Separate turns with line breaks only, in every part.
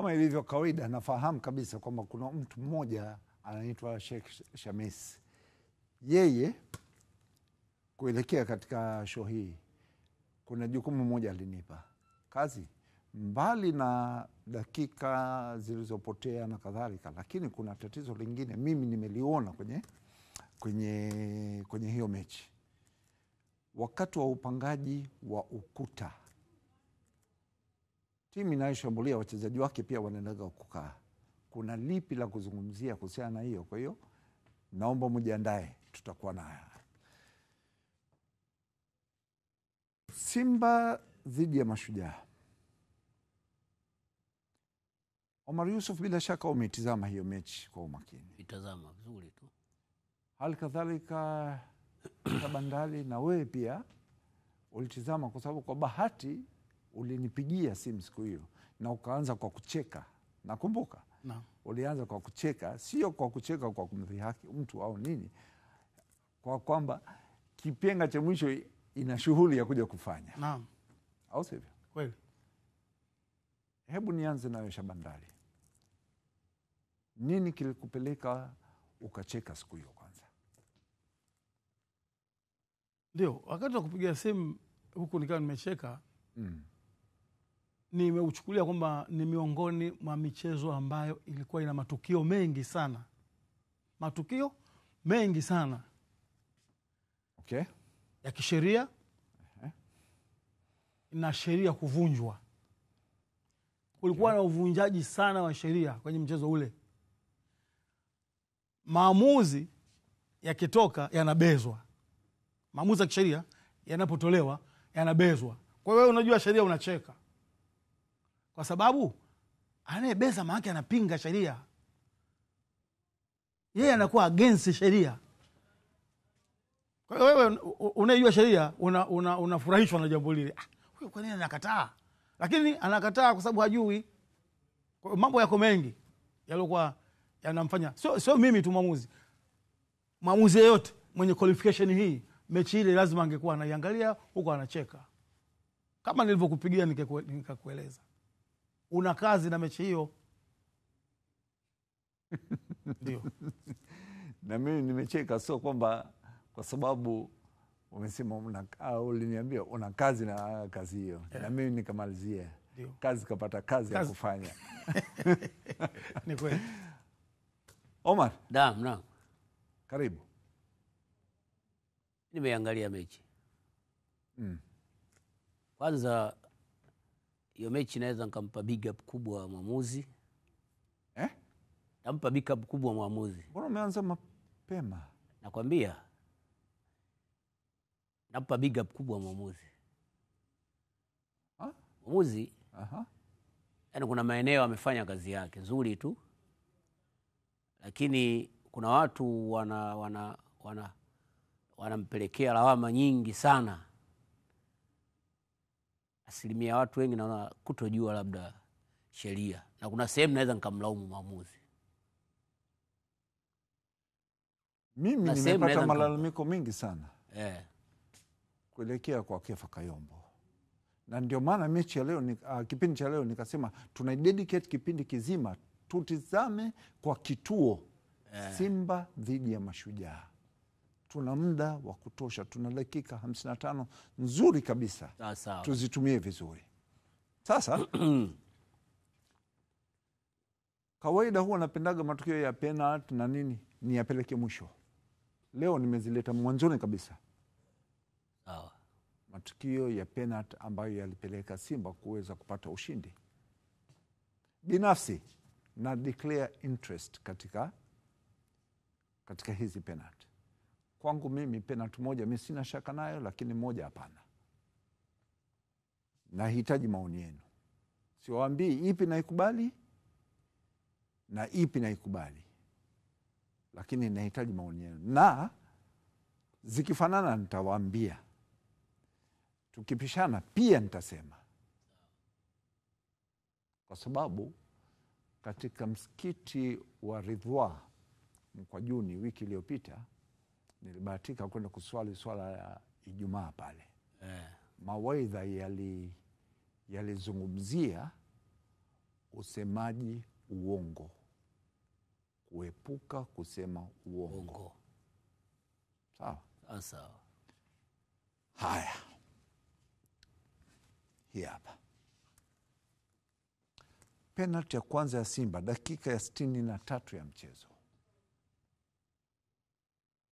Kama ilivyo kawaida, nafahamu kabisa kwamba kuna mtu mmoja anaitwa Sheikh Shamisi. Yeye kuelekea katika show hii, kuna jukumu moja alinipa kazi, mbali na dakika zilizopotea na kadhalika, lakini kuna tatizo lingine mimi nimeliona kwenye hiyo mechi. Wakati wa upangaji wa ukuta, timu inayoshambulia wachezaji wake pia wanaendelea kukaa. Kuna lipi la kuzungumzia kuhusiana na hiyo? Kwa hiyo naomba mjiandae, tutakuwa na Simba dhidi ya Mashujaa. Omar Yusuf, bila shaka umetizama hiyo mechi kwa umakini.
Itazama vizuri tu.
Hali kadhalika Bandari, na wewe pia ulitizama, kwa sababu kwa bahati ulinipigia simu siku hiyo na ukaanza kwa kucheka. Nakumbuka.
Naam.
Ulianza kwa kucheka, sio kwa kucheka kwa kumdhihaki mtu au nini, kwa kwamba kipenga cha mwisho ina shughuli ya kuja kufanya.
Naam.
Au sivyo?
Kweli.
Hebu nianze nayo Bandari. Nini kilikupeleka ukacheka siku hiyo kwanza?
Ndio, wakati wa kupiga simu huku nikawa nimecheka. Nimeuchukulia kwamba ni miongoni mwa michezo ambayo ilikuwa ina matukio mengi sana. Matukio mengi sana.
Okay.
Ya kisheria. Na sheria kuvunjwa. Kulikuwa na uvunjaji sana wa sheria kwenye mchezo ule. Maamuzi yakitoka yanabezwa. Maamuzi ya kisheria yanapotolewa yanabezwa. Kwa hiyo unajua sheria unacheka. Kwa sababu anayebeza maana yake anapinga sheria. Yeye anakuwa against sheria. Kwa hiyo wewe unayejua sheria unafurahishwa na jambo lile. Huyu kwa nini anakataa? Lakini anakataa kwa sababu hajui. Kwa mambo yako mengi yalikuwa yanamfanya. Sio mimi tu maamuzi. Maamuzi yote mwenye qualification hii, mechi ile lazima angekuwa anaiangalia huko anacheka. Kama nilivyokupigia nikakueleza. Una kazi na mechi hiyo. Ndio.
Na mimi nimecheka, sio kwamba kwa sababu umesema uliniambia una kazi na kazi hiyo. Yeah. Na mimi nikamalizia. Kazi kapata kazi ya kufanya.
Ni kweli.
Omar.
Naam.
Karibu.
Nimeangalia mechi. Kwanza hiyo mechi naweza nikampa big up kubwa mwamuzi. Nampa big up kubwa mwamuzi.
Mbona umeanza mapema?
Nakwambia. Nampa big up kubwa mwamuzi. Mwamuzi. Yaani kuna maeneo amefanya kazi yake nzuri tu. Lakini kuna watu wanampelekea lawama nyingi sana. Asilimia watu wengi naona kutojua labda sheria. Na kuna sehemu naweza nikamlaumu mwamuzi.
Mimi nimepata malalamiko mingi sana. Kuelekea kwa Kefa Kayombo. Na ndio maana mechi ya leo kipindi cha leo nikasema tunaidedicate kipindi kizima tutizame kwa kituo Simba dhidi ya Mashujaa. Tuna muda wa kutosha, tuna dakika 55 nzuri kabisa. Tuzitumie vizuri. Sasa kawaida huwa napendaga matukio ya penalty na nini ni yapeleke mwisho. Leo nimezileta mwanzoni kabisa. Matukio ya penalty ambayo yalipeleka Simba kuweza kupata ushindi. Binafsi na declare interest katika hizi penalty. Kwangu mimi penalty moja mimi sina shaka nayo, lakini moja hapana. Nahitaji maoni yenu. Siwaambii ipi naikubali na ipi naikubali, lakini nahitaji maoni yenu. Na zikifanana nitawaambia. Tukipishana pia nitasema. Kwa sababu katika msikiti wa Ridhwa Mkwajuni wiki iliyopita nilibahatika kwenda kuswali swala ya Ijumaa pale. Mawaidha yalizungumzia usemaji uongo, kuepuka kusema uongo. Sawa?
Sawa.
Haya, hii hapa penalty ya kwanza ya Simba dakika ya 63 ya mchezo.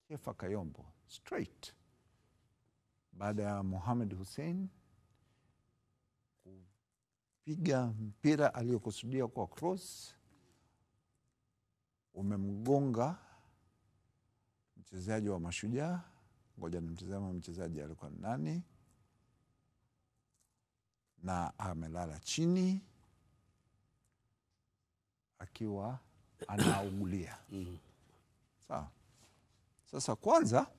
Kefa Kayombo straight baada ya Mohamed Hussein kupiga mpira aliyokusudia kwa cross, umemgonga mchezaji wa Mashujaa. Ngoja nimtazame mchezaji alikuwa nani, na amelala chini akiwa anaugulia. Sawa. Sasa kwanza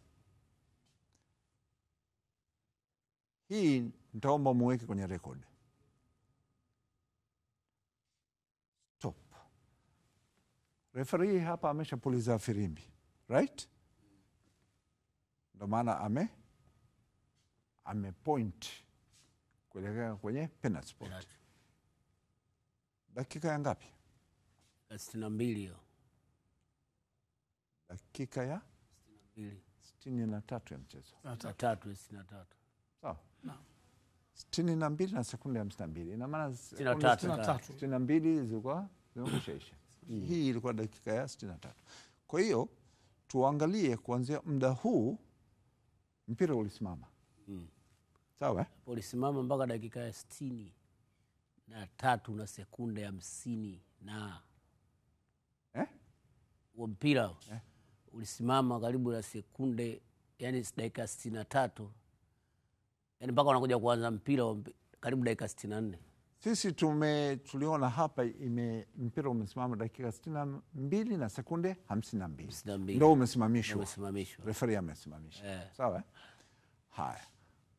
hii nitaomba muweke kwenye record. Stop. Referee hapa ameshapuliza firimbi, right? Ndio maana ame point kuelekea kwenye penalty spot. Dakika ya ngapi?
62 hiyo.
Dakika ya 63 ya mchezo.
63.
Sawa? Naam. 62 na sekunde 52. Ina maana 62 zilikuwa zimekwishaisha. Hii ilikuwa dakika ya 63. Kwa hiyo tuangalie kuanzia muda huu mpira ulisimama. Sawa?
Ulisimama mpaka dakika ya 63 na sekunde 50 na huo mpira ulisimama karibu na sekunde, yani dakika 63, yani mpaka wanakuja kuanza mpira karibu dakika 64.
Sisi tuliona hapa mpira umesimama dakika 62 na sekunde 52. Ndio umesimamishwa. Referee amesimamisha. Sawa? Haya.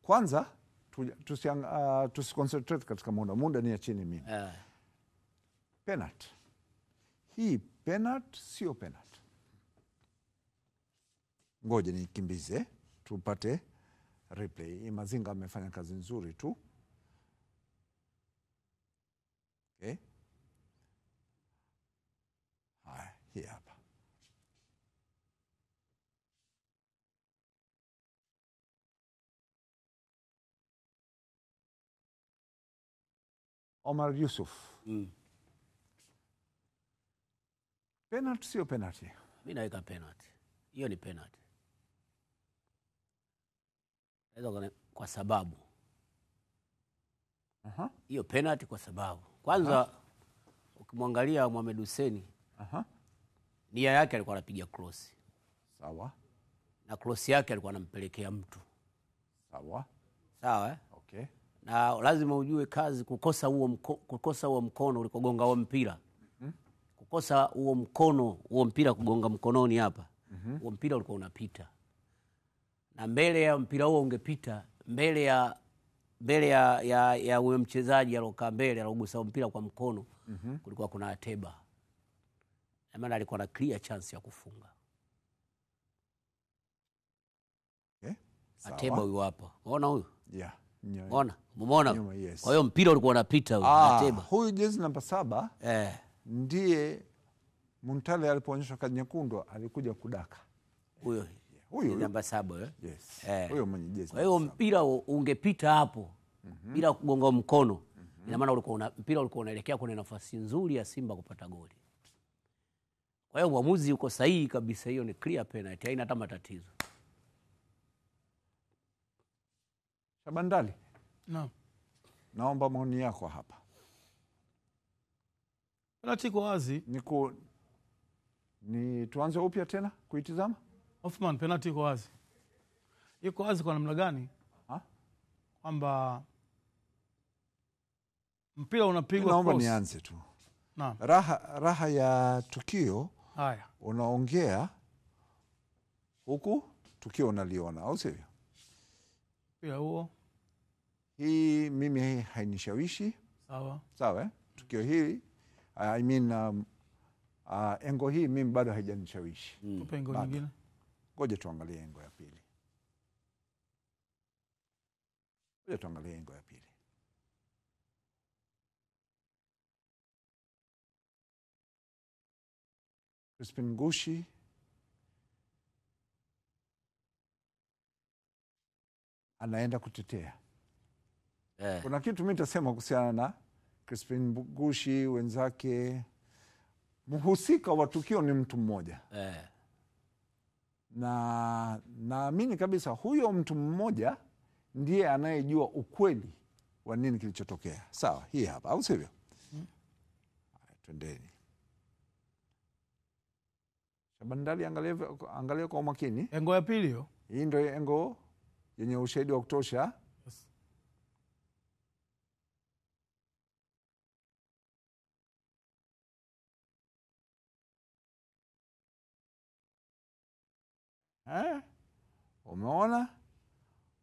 Kwanza tusiconcentrate katika muda ni ya chini mimi. Penalty. Hii penalty sio penalty. Ngoja nikimbize tupate replay. Mazinga amefanya kazi nzuri tu. Okay. Haya, hii hapa. Omar Yusuf. Penalty sio penalty?
Mimi naweka penalty. Hiyo ni penalty. Kwa sababu hiyo penalty kwa sababu kwanza ukimwangalia Mohamed Hussein nia yake alikuwa anapiga cross.
Sawa.
Na cross yake alikuwa anampelekea mtu. Sawa?
Okay.
Na lazima ujue kazi kukosa huo mkono ulikogonga huo mpira. Kukosa huo mkono, huo mpira kugonga mkononi hapa. Huo mpira ulikuwa unapita. Na mbele ya mpira huo ungepita, mbele ya huyo mchezaji alokaa mbele alogusa mpira kwa mkono, kulikuwa kuna Ateba. Na maana alikuwa na clear chance ya kufunga. Ateba huyo hapa. Unaona huyo?
Yeah.
Unaona? Umeona? Yes. Kwa hiyo mpira ulikuwa unapita huyo Ateba.
Huyu jezi namba 7 ndiye Muntale alipoonyeshwa kadi nyekundu alikuja kudaka. Huyo
namba 7
Yes. Huyo mwenye jezi.
Kwa hiyo mpira ungepita hapo bila kugonga mkono. Ina maana mpira ulikuwa unaelekea kwenye nafasi nzuri ya Simba kupata goli. Kwa hiyo uamuzi uko sahihi kabisa, hiyo ni clear penalty, haina hata matatizo.
Shabandali.
Naam.
Naomba maoni yako hapa.
Penalty iko wazi.
Tuanze upya tena kuitizama?
Othman, penalty iko wazi. Iko wazi kwa namna gani? Kwamba mpira unapigwa cross.
Naomba nianze tu.
Naam.
Raha ya tukio.
Haya.
Unaongea huku tukio unaliona, au sivyo?
Pia huo.
Hii mimi hainishawishi. Sawa. Tukio hili engo hii mimi bado haijanishawishi.
Tupe engo nyingine.
Ngoja tuangalie engo ya pili. Ngoja tuangalie engo ya pili. Crispin Ngushi anaenda kutetea. Kuna kitu mimi nitasema kuhusiana na Crispin Ngushi wenzake. Mhusika wa tukio ni mtu mmoja. Na naamini kabisa huyo mtu mmoja ndiye anayejua ukweli wa nini kilichotokea. Sawa, hii hapa, au sivyo? Twendeni. Shabandali, angalia kwa umakini.
Engo ya pili hiyo.
Hii ndio engo yenye ushahidi wa kutosha.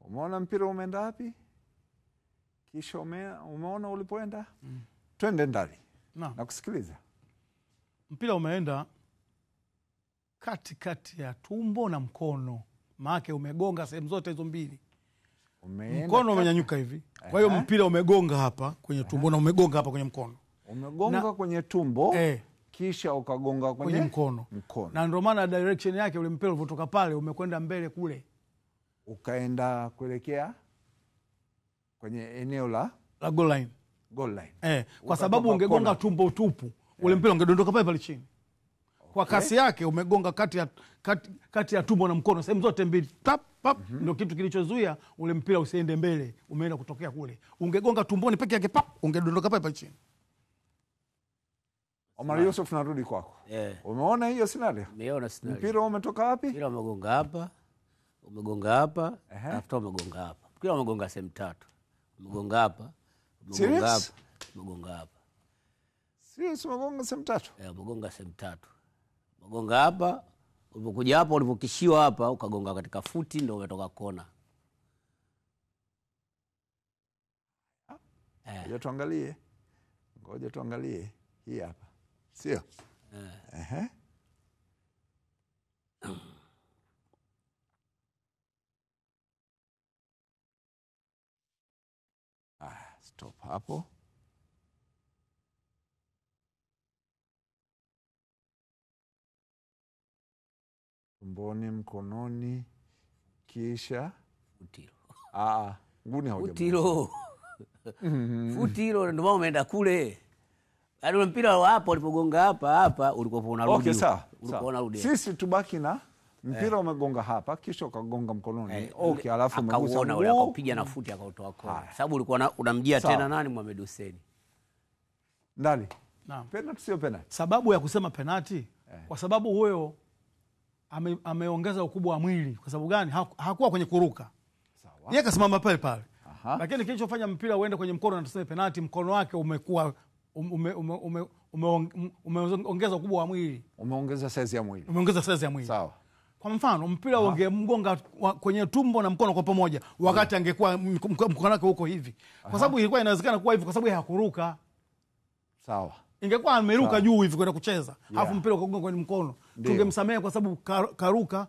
Umeona mpira umeenda wapi? Kisha umeona ulipoenda? Twende ndani. Na kusikiliza.
Mpira umeenda kati ya tumbo na mkono. Maana umegonga sehemu zote hizo mbili. Mkono umenyanyuka hivi. Kwa hiyo mpira umegonga hapa kwenye tumbo na umegonga hapa kwenye mkono.
Umegonga kwenye tumbo. Kisha ukagonga kwenye
mkono. Na ndio maana direction yake ule mpira ulivyotoka pale umekwenda mbele kule.
Ukaenda kuelekea kwenye eneo la
goal line. Kwa sababu ungegonga tumbo tupu, ule mpira ungedondoka pale pale chini. Kwa kasi yake umegonga kati ya tumbo na mkono, sehemu zote mbili. Ndio kitu kilichozuia ule mpira usiende mbele, umeenda kutokea kule. Ungegonga tumboni peke yake ungedondoka pale pale chini.
Omar Yusuf, narudi kwako. Umeona hiyo scenario?
Nimeona scenario.
Mpira umetoka wapi?
Mpira umegonga hapa. Umegonga hapa, tafuta umegonga hapa. Mpira umegonga sehemu tatu. Umegonga hapa, umegonga hapa, umegonga hapa.
Serious, umegonga sehemu tatu?
Umegonga sehemu tatu. Umegonga hapa, ulipokuja hapa, ulipokishiwa hapa, ukagonga katika futi, ndio umetoka kona.
Ngoja tuangalie. Hii hapa. Sio? Stop hapo. Tumboni, mkononi, kisha
futilo.
Nguni haujamu.
Futilo. Futilo ndio maana umeenda kule. Yaani mpira wa hapo ulipogonga hapa ulikuwa unarudi. Ulikuwa unarudi.
Sisi tubaki na mpira umegonga hapa kisha ukagonga mkononi. Alafu umegusa
akaona ule akapiga na futi akautoa kona. Sababu ulikuwa unamjia tena nani? Mohamed Hussein.
Ndani. Penalty sio penalty.
Sababu ya kusema penalty kwa sababu huyo ameongeza ukubwa wa mwili. Kwa sababu gani? Hakuwa kwenye kuruka. Yeye kasimama pale pale. Lakini kilichofanya mpira uende kwenye mkono na tuseme penalty, mkono wake umekuwa umeongeza ukubwa wa mwili.
Umeongeza size ya mwili.
Sawa. Kwa mfano mpira ungemgonga kwenye tumbo na mkono kwa pamoja, wakati angekuwa mkono wake huko hivi. Kwa sababu ilikuwa inawezekana kuwa hivi kwa sababu hakuruka.
Sawa.
Ingekuwa ameruka juu hivi kwenda kucheza, alafu mpira ukagonga kwenye mkono, tungemsamehe kwa sababu karuka.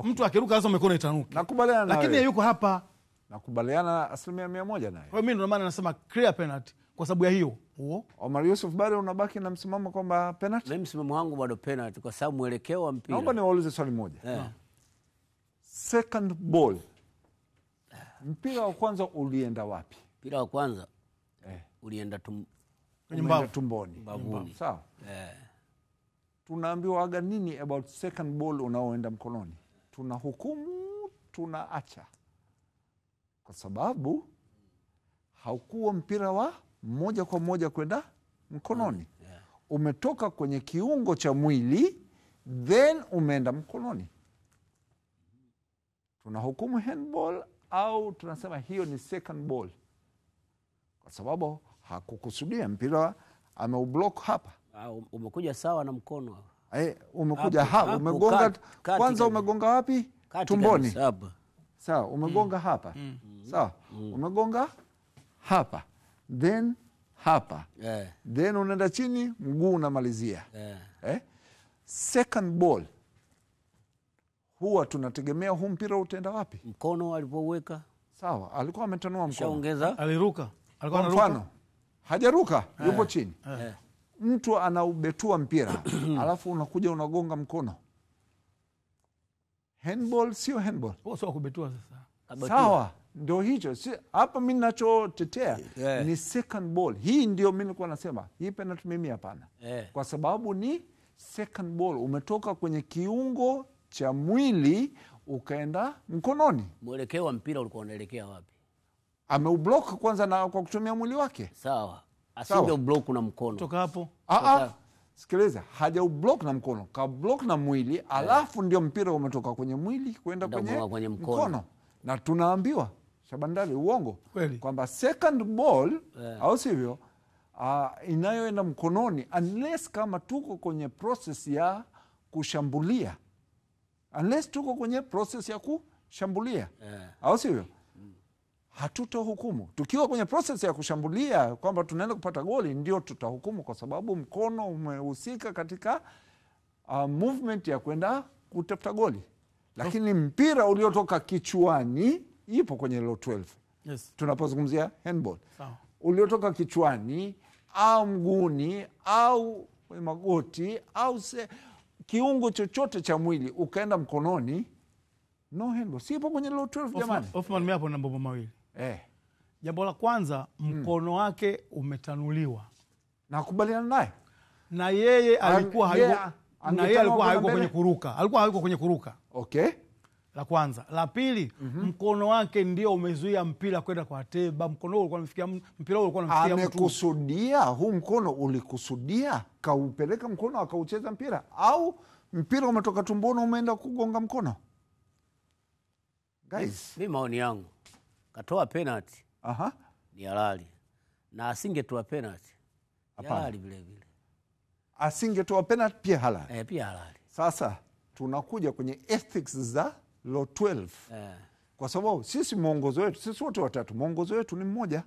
Mtu akiruka lazima mikono itanuka.
Nakubaliana nawe.
Lakini yuko hapa.
Nakubaliana 100% naye.
Kwa mimi ndio maana nasema clear penalty kwa sababu ya hiyo.
Omar Yusuf, bado unabaki na msimamo kwamba penalty?
Mimi msimamo wangu bado penalty kwa sababu mwelekeo wa mpira.
Naomba niwaulize swali moja. Second ball. Mpira wa kwanza ulienda wapi?
Mpira wa kwanza ulienda
tumboni. Sawa. Tunaambiwa aga nini about second ball unaoenda mkononi? Tunahukumu, tunaacha. Kwa sababu haukuwa mpira wa moja kwa moja kwenda mkononi. Umetoka kwenye kiungo cha mwili then umeenda mkononi. Tunahukumu handball au tunasema hiyo ni second ball? Kwa sababu hakukusudia mpira, ameublock hapa.
Umekuja sawa na mkono.
Umekuja hapa, umegonga kwanza. Umegonga wapi? Tumboni. Sawa, umegonga hapa. Sawa, umegonga hapa. Then hapa. Then unaenda chini, mguu unamalizia. Second ball. Huwa tunategemea huu mpira utaenda wapi?
Mkono alipoweka.
Sawa, alikuwa ametanua mkono.
Shaongeza.
Aliruka.
Alikuwa anaruka. Hajaruka, yupo chini. mtu anaubetua mpira alafu unakuja unagonga mkono. Handball sio handball.
Sio kubetua sasa.
Sawa, ndio hicho. Hapa mimi ninachotetea ni second ball. Hii ndio mimi nilikuwa nasema. Hii penalty mimi hapana. Kwa sababu ni second ball, umetoka kwenye kiungo cha mwili ukaenda mkononi.
Mwelekeo wa mpira ulikuwa unaelekea wapi?
Ameublock kwanza na kwa kutumia mwili wake.
Sawa. Asinge ublock na mkono.
Toka hapo.
Sikiliza, haja ublock na mkono, ka block na mwili, alafu ndio mpira umetoka kwenye mwili kwenda kwenye mkono. Na tunaambiwa Shabandari uongo kwamba second ball au sivyo inayoenda mkononi, unless kama tuko kwenye process ya kushambulia, au sivyo, hatutohukumu. Tukiwa kwenye process ya kushambulia kwamba tunaenda kupata goli, ndio tutahukumu, kwa sababu mkono umehusika katika movement ya kwenda kutafuta goli. Lakini mpira uliotoka kichwani ipo kwenye low 12.
Yes.
Tunapozungumzia handball. Uliotoka kichwani au mguuni au kwenye magoti au kiungo chochote cha mwili ukaenda mkononi, no handball. Sipo kwenye low 12 jamani.
Hoffman mimi hapo na mambo mawili. Jambo la kwanza, mkono wake umetanuliwa.
Nakubaliana naye.
Na yeye alikuwa hayuko kwenye kuruka. Alikuwa hayuko kwenye kuruka.
Okay.
La kwanza. La pili, mkono wake ndio umezuia mpira kwenda kwa Ateba. Mkono huo ulikuwa unafikia mpira, huo ulikuwa unafikia mtu.
Amekusudia, huu mkono ulikusudia, kaupeleka mkono akaucheza mpira, au mpira umetoka tumboni umeenda kugonga mkono? Guys,
mimi maoni yangu, katoa penalty. Ni halali. Na asingetoa penalty. Halali vile vile.
Asingetoa penalty pia halali.
Pia halali.
Sasa tunakuja kwenye ethics za low 12. Kwa sababu sisi mwongozo wetu, sisi wote watatu, mwongozo wetu ni mmoja.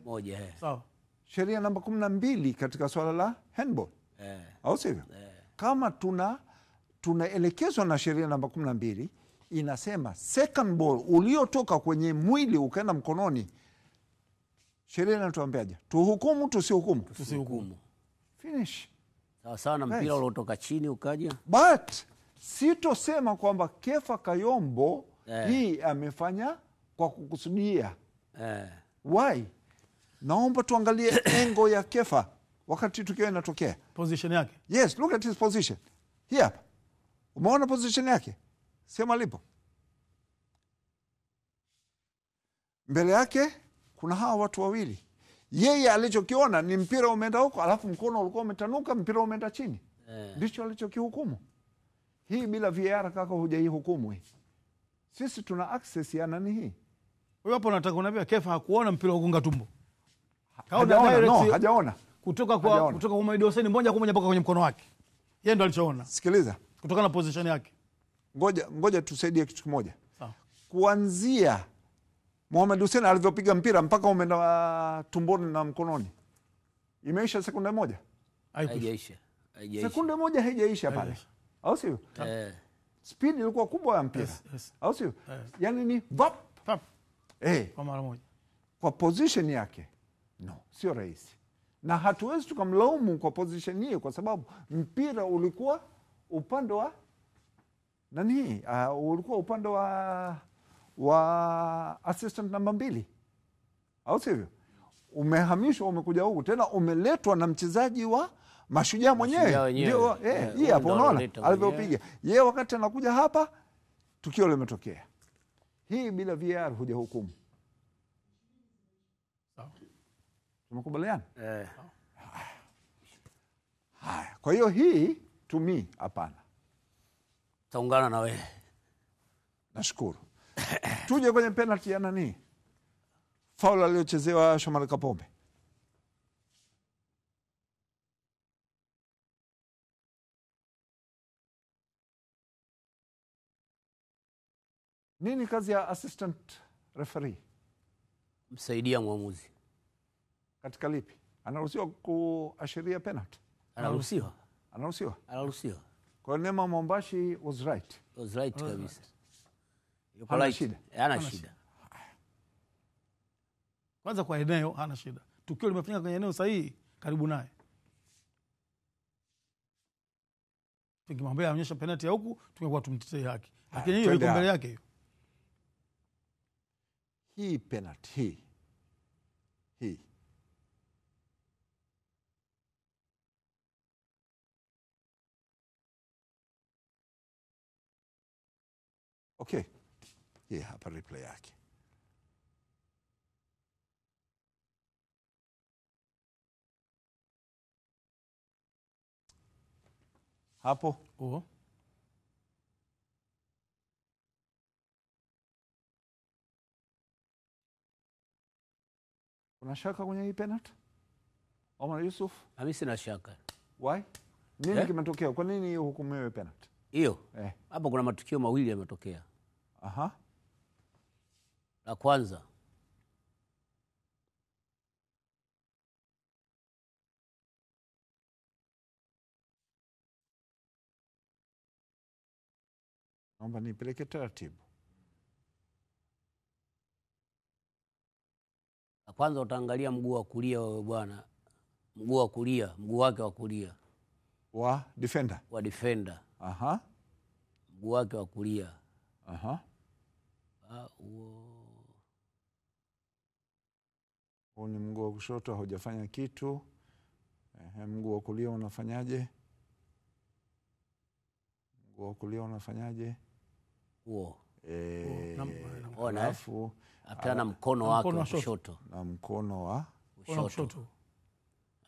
Sawa.
Sheria namba 12 katika swala la handball. Au sivyo? Kama tunaelekezwa na sheria namba 12 inasema second ball uliotoka kwenye mwili ukaenda mkononi, sheria inatuambiaje? Tuhukumu, tusihukumu?
Tusihukumu.
Finish.
Sawa sawa na mpira uliotoka chini ukaja.
But sitosema kwamba Kefa Kayombo hii amefanya kwa kukusudia. Why? Naomba tuangalie engo ya Kefa wakati tukio inatokea.
Position yake.
Yes, look at his position. Hii hapa. Umeona position yake? Sema lipo. Mbele yake kuna hawa watu wawili. Yeye alichokiona ni mpira umeenda huko, alafu mkono ulikuwa umetanuka, mpira umeenda chini. Ndicho alichokihukumu. Hii bila VAR kaka hujaihukumu hii. Sisi tuna access ya nani hii?
Wewe hapo unataka kuniambia Kefa hakuona mpira ugonga tumbo?
Hajaona.
Kutoka kwa Mohamed Hussein moja kwa moja mpaka kwenye mkono wake. Yeye ndo alichoona.
Sikiliza.
Kutokana na position yake.
Ngoja tusaidie kitu kimoja. Kuanzia Mohamed Hussein alivyopiga mpira mpaka umeenda tumboni na mkononi, imeisha sekunde moja?
Haijaisha.
Sekunde moja haijaisha pale. Au sio? Speed ilikuwa kubwa ya mpira. Au sio? Yaani ni vap.
Kwa mara moja.
Kwa position yake, no, sio rahisi. Na hatuwezi tukamlaumu kwa position hiyo, kwa sababu mpira ulikuwa upande wa nani? Ulikuwa upande wa assistant namba 2. Au sivyo? Umehamishwa, umekuja huku tena, umeletwa na mchezaji wa Mashujaa mwenyewe. Ndio hii hapo unaona alivyopiga. Yeye wakati anakuja hapa tukio limetokea. Hii bila VAR hujahukumu. Tumekubaliana? Haya. Kwa hiyo hii to me hapana.
Taungana na wewe.
Nashukuru. Tuje kwenye penalty ya nani? Foul aliyochezewa Shomari Kapombe. Nini kazi ya assistant referee?
Msaidia mwamuzi.
Katika lipi? Anaruhusiwa kuashiria penalty?
Anaruhusiwa.
Kwa Neema Mombashi was right.
Kabisa.
Hana shida.
Hana shida.
Kwanza kwa eneo hana shida. Tukio limefanyika kwenye eneo sahihi karibu naye. Tukimwambia aonyesha penalty ya huku tungekuwa tumtetee haki. Lakini hiyo iko mbele yake hiyo.
Hii penalty hii. Okay. Hii hapa replay yake. Hapo. Kuna shaka kwenye hii penalty? Omar Yusuf?
Mimi sina shaka.
Why? Nini kimetokea? Kwa nini hiyo hukumu penalty?
Hiyo? Hapa kuna matukio mawili yametokea.
Aha.
La kwanza,
naomba nipeleke taratibu.
la kwanza utaangalia mguu wa kulia wewe bwana. Mguu wa kulia, mguu wake wa kulia.
Wa defender?
Wa defender.
Aha.
Mguu wake wa kulia.
Aha. Huu ni mguu wa kushoto, hujafanya kitu. Mguu wa kulia unafanyaje? Mguu wa kulia unafanyaje?
Huo.
Alafu
atana mkono wake wa kushoto.
Na mkono wa
kushoto.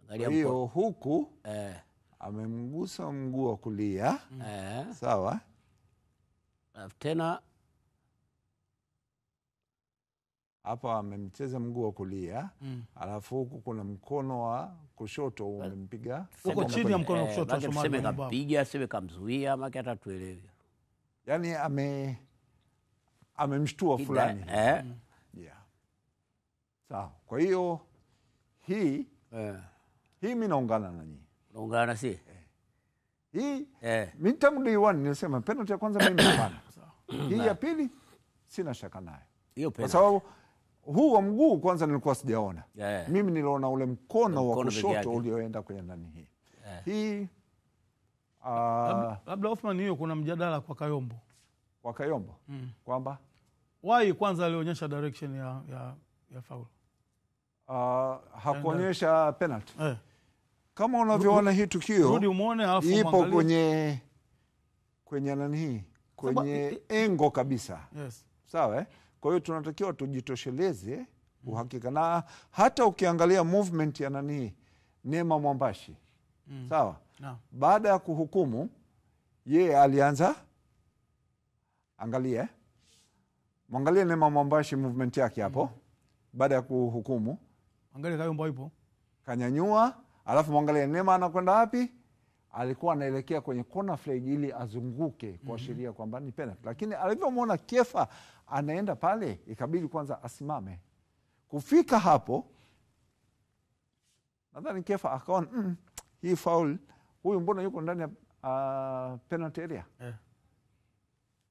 Angalia hiyo huku amemgusa mguu wa kulia. Sawa?
Tena
hapa amemcheza mguu wa kulia. Alafu huku kuna mkono wa kushoto umempiga.
Huko chini ya mkono wa kushoto
Shomari kapiga, sema kamzuia, maki hata tuelewe.
Yaani amemshtua fulani. Yeah. Sawa. Kwa hiyo hii mimi naungana na nyinyi.
Naungana na si?
Hii mimi tangu day one nilisema penalty ya kwanza mimi hapana. Hii ya pili sina shaka nayo.
Hiyo
penalty. Kwa sababu huu wa mguu kwanza nilikuwa sijaona. Mimi niliona ule mkono wa kushoto ulioenda kwenye ndani hii. Hii
labda Othman, hiyo kuna mjadala kwa Kayombo.
Kwa Kayombo? Kwamba
why kwanza alionyesha direction ya foul?
Hakuonyesha penalty. Kama unavyoona hii tukio
rudi umeone, alafu
ipo kwenye nani hii? Kwenye engo kabisa. Sawa Kwa hiyo tunatakiwa tujitosheleze uhakika. Na hata ukiangalia movement ya nani Neema Mwambashi. Sawa? Baada ya kuhukumu yeye alianza, angalia mwangalie Neema Mwambashi movement yake hapo. Baada ya kuhukumu
angalia Kayombo ipo
kanyanyua, alafu mwangalie Neema anakwenda wapi? Alikuwa anaelekea kwenye corner flag ili azunguke kuashiria kwamba ni penalty. Lakini alivyomwona Kefa anaenda pale, ikabidi kwanza asimame. Kufika hapo nadhani Kefa akaona hii foul, huyu mbona yuko ndani ya penalty area?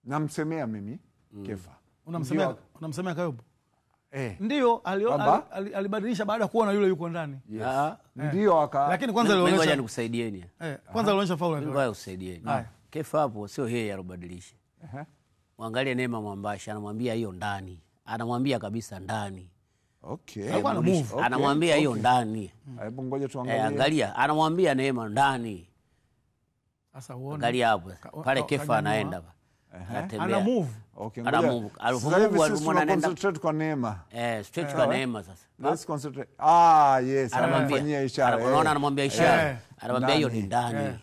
Namsemea mimi Kefa.
Unamsemea Kayombo? Ndio alibadilisha baada ya kuona yule yuko ndani.
Ndio
lakini kwanza alionyesha,
ngoja nikusaidieni.
Kwanza alionyesha foul.
Ngoja usaidieni. Kefa hapo sio yeye alobadilisha. Mwangalie Neema Mwambashi anamwambia hiyo ndani. Anamwambia kabisa ndani. Anamwambia hiyo ndani.
Hebu ngoja tuangalie.
Angalia, anamwambia Neema ndani.
Sasa uone.
Angalia hapo. Pale Kefa anaenda.
Ana move.
Ana move.
Concentrate kwa Neema.
Straight kwa Neema sasa.
Let's concentrate. Yes, anamfanyia ishara.
Unaona anamwambia ishara. Anamwambia hiyo ni ndani.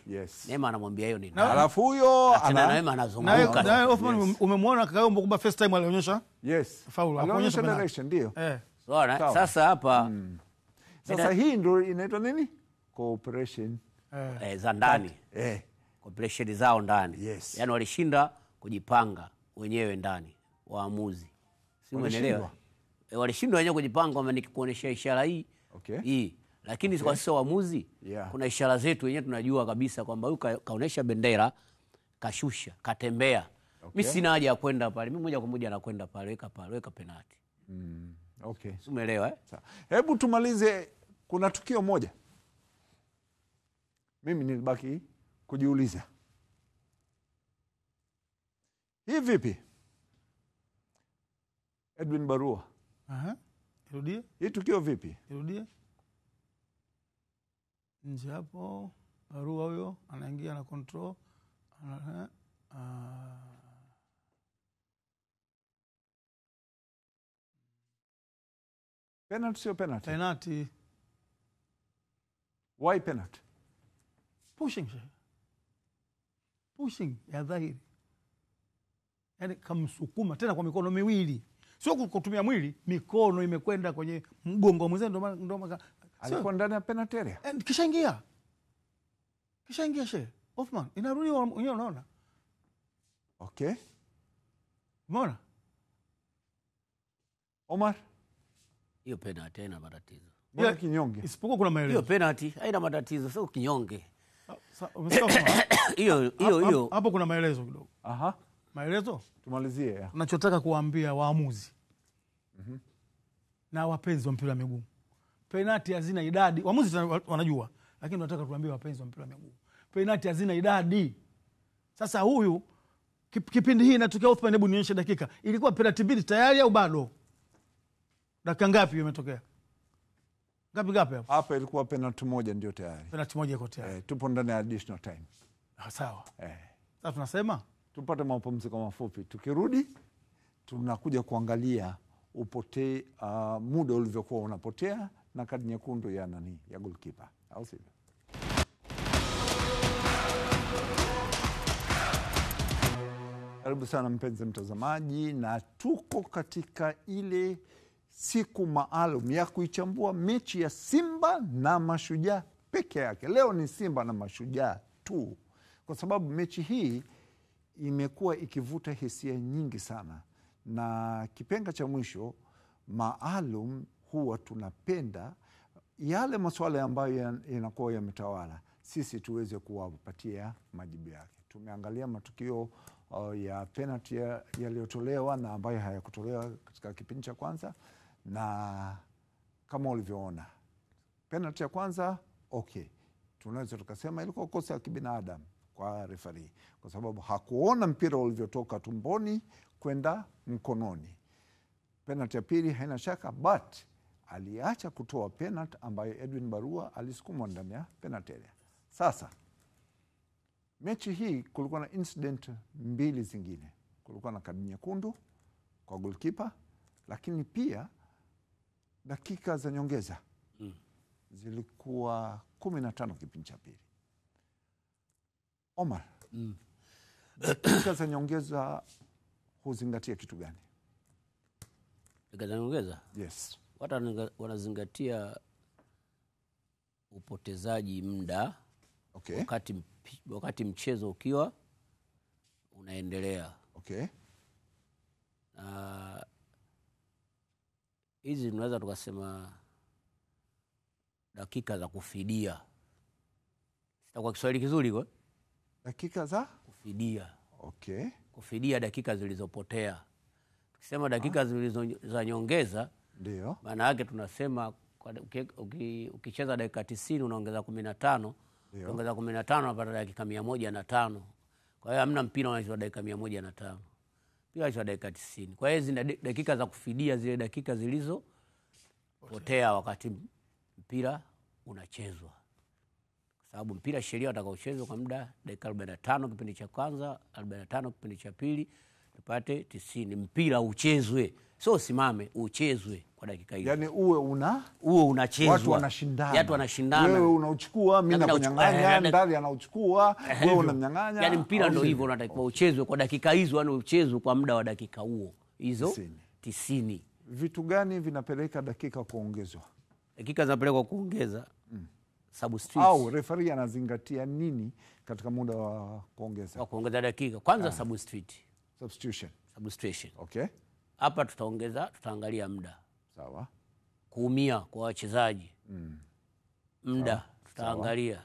Neema anamwambia hiyo ni ndani.
Alafu huyo
Neema anazunguka.
Na Othman umemwona Kayombo kwamba first time alionyesha? Foul.
Alionyesha direction ndio.
Sasa hapa
sasa hii ndio inaitwa nini? Cooperation
za ndani. Cooperation zao ndani. Yaani walishinda kujipanga wenyewe ndani waamuzi. Si umeelewa? Walishindwa wenyewe kujipanga kwamba nikikuonesha ishara hii. Hii. Lakini kwa sisi waamuzi kuna ishara zetu wenyewe tunajua kabisa kwamba huyu kaonesha bendera, kashusha, katembea. Mimi sina haja ya kwenda pale. Mimi moja kwa moja nakwenda pale, weka penalty. Si umeelewa
Hebu tumalize, kuna tukio moja mimi nilibaki kujiuliza. Hii vipi? Edwin Barua.
Irudie.
Hii tukio vipi?
Irudie. Nje hapo Barua huyo anaingia na control.
Penalty sio penalty?
Penalty.
Why penalty?
Pushing ya dhahiri. Yaani kamsukuma tena kwa mikono miwili. Sio kutumia mwili, mikono imekwenda kwenye mgongo mwenzao ndo
alikuwa ndani ya penalty area.
Kishaingia she. Hoffman inarudi wenyewe unaona.
Okay.
Umeona?
Omar,
hiyo penalty haina matatizo.
Mbona kinyonge?
Isipokuwa kuna maelezo.
Hiyo penalty haina matatizo, sio kinyonge. Hiyo
hapo kuna maelezo kidogo.
Aha.
Maelezo?
Tumalizie.
Tunachotaka kuambia waamuzi. Na wapenzi wa mpira wa miguu. Penalty hazina idadi. Waamuzi wanajua, lakini tunataka tuambie wapenzi wa mpira wa miguu. Penalty hazina idadi. Sasa huyu kipindi hii inatokea Othman, hebu nionyeshe dakika. Ilikuwa penalty mbili tayari au bado? Dakika ngapi imetokea? Ngapi hapo?
Hapa ilikuwa penalty moja ndio tayari.
Penalty moja iko tayari.
Tupo ndani ya additional time.
Sawa. Sasa tunasema
tupate mapumziko mafupi. Tukirudi tunakuja kuangalia muda ulivyokuwa unapotea na kadi nyekundu ya goalkeeper. Au sivyo? Karibu sana mpenzi mtazamaji, na tuko katika ile siku maalum ya kuichambua mechi ya Simba na Mashujaa peke yake. Leo ni Simba na Mashujaa tu, kwa sababu mechi hii imekuwa ikivuta hisia nyingi sana, na kipenga cha mwisho maalum huwa tunapenda yale maswala ambayo yanakuwa yametawala sisi tuweze kuwapatia majibu yake. Tumeangalia matukio ya penalty yaliyotolewa na ambayo hayakutolewa katika kipindi cha kwanza, na kama ulivyoona penalty ya kwanza tunaweza tukasema ilikuwa kosa ya kibinadamu kwa referee, kwa sababu hakuona mpira ulivyotoka tumboni kwenda mkononi. Penalty ya pili haina shaka, but aliacha kutoa penalty ambayo Edwin Barua alisukumwa ndani ya penalty area. Sasa mechi hii kulikuwa na incident mbili zingine. Kulikuwa na kadi nyekundu kwa goalkeeper, lakini pia dakika za nyongeza zilikuwa 15 kipindi cha pili. Omar, dakika za nyongeza huzingatia kitu gani?
Dakika za nyongeza?
Yes.
Watu wanazingatia upotezaji muda, wakati mchezo ukiwa unaendelea. Hizi tunaweza tukasema dakika za kufidia. Sitakuwa Kiswahili kizuri kwa?
Dakika za
kufidia. Kufidia dakika zilizopotea. Tukisema dakika za nyongeza,
ndio
maana yake tunasema ukicheza dakika 90 unaongeza 15, unaongeza 15 unapata dakika 105. Kwa hiyo hamna mpira unacheza dakika 105. Pia unacheza dakika 90. Kwa hiyo hizi dakika za kufidia zile dakika zilizopotea wakati mpira unachezwa. Kwa sababu mpira sheria utakaochezwa kwa muda dakika 45 kipindi cha kwanza, 45 kipindi cha pili, tupate 90. Mpira uchezwe, sio simame, uchezwe kwa dakika hiyo.
Yaani uwe
unachezwa.
Watu wanashindana. Wewe unauchukua, mimi nakunyang'anya, ndani anauchukua, wewe unamnyang'anya.
Yaani mpira ndio hivyo, unatakiwa uchezwe kwa dakika hizo, yani uchezwe kwa muda wa dakika huo. Hizo 90.
Vitu gani vinapeleka dakika kuongezwa?
Dakika zinapelekwa kuongeza. Substitute.
Au referee anazingatia nini katika muda wa kuongeza?
Kwa kuongeza dakika. Kwanza substitution. Hapa tutaangalia muda.
Sawa.
Kuumia kwa wachezaji. Muda tutaangalia.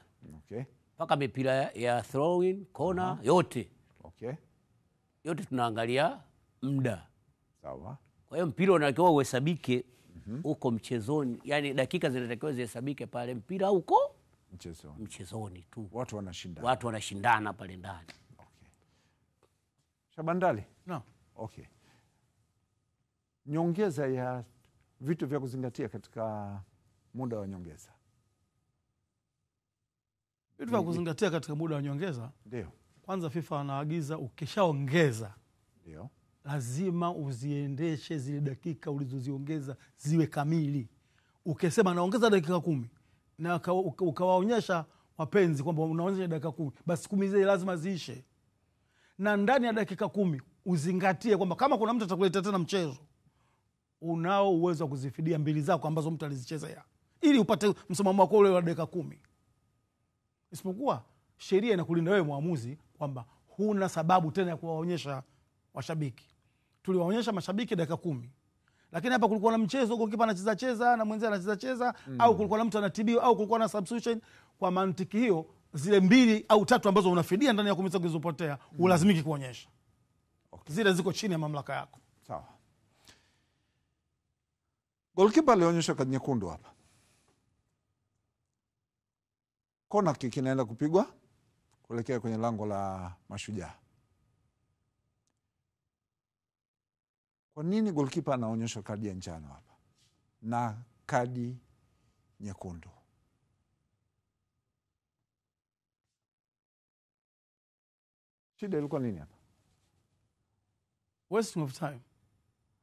Paka mipira ya throw in, corner, yote. Yote tunaangalia muda.
Sawa.
Kwa hiyo mpira unatakiwa uhesabike huko mchezoni. Yaani dakika zinatakiwa zihesabike pale mpira huko mchezoni tu.
Watu wanashindana pale ndani. Shabandali?
No.
Okay. Nyongeza ya vitu vya kuzingatia katika muda wa nyongeza.
Vitu vya kuzingatia katika muda wa nyongeza?
Ndio.
Kwanza FIFA wanaagiza ukishaongeza, ndio, lazima uziendeshe zile dakika ulizoziongeza ziwe kamili. Ukisema naongeza dakika 10 na ukawaonyesha wapenzi kwamba unaonyesha dakika 10, basi 10 zile lazima ziishe. Na ndani ya dakika 10 uzingatie kwamba kama kuna mtu atakuleta tena mchezo, unao uwezo wa kuzifidia mbili zako ambazo mtu alizichezea, ili upate msimamo wako ule wa dakika 10. Isipokuwa sheria inakulinda wewe mwamuzi kwamba huna sababu tena ya kuwaonyesha washabiki. Tuliwaonyesha mashabiki dakika 10. Lakini hapa kulikuwa na mchezo, goalkeeper anacheza na mwenzie anacheza au kulikuwa na mtu anatibiwa au kulikuwa na substitution. Kwa mantiki hiyo, zile 2 au 3 ambazo unafidia ndani ya 10 zilizopotea ulazimiki kuonyesha. Okay. Zile ziko chini ya mamlaka yako.
Sawa. Goalkeeper alionyesha kadi nyekundu hapa. Kona kick inaenda kupigwa kuelekea kwenye lango la Mashujaa. Kwa nini goalkeeper anaonyesha kadi ya njano hapa na kadi nyekundu? Shida ilikuwa nini hapa?
Wasting of time.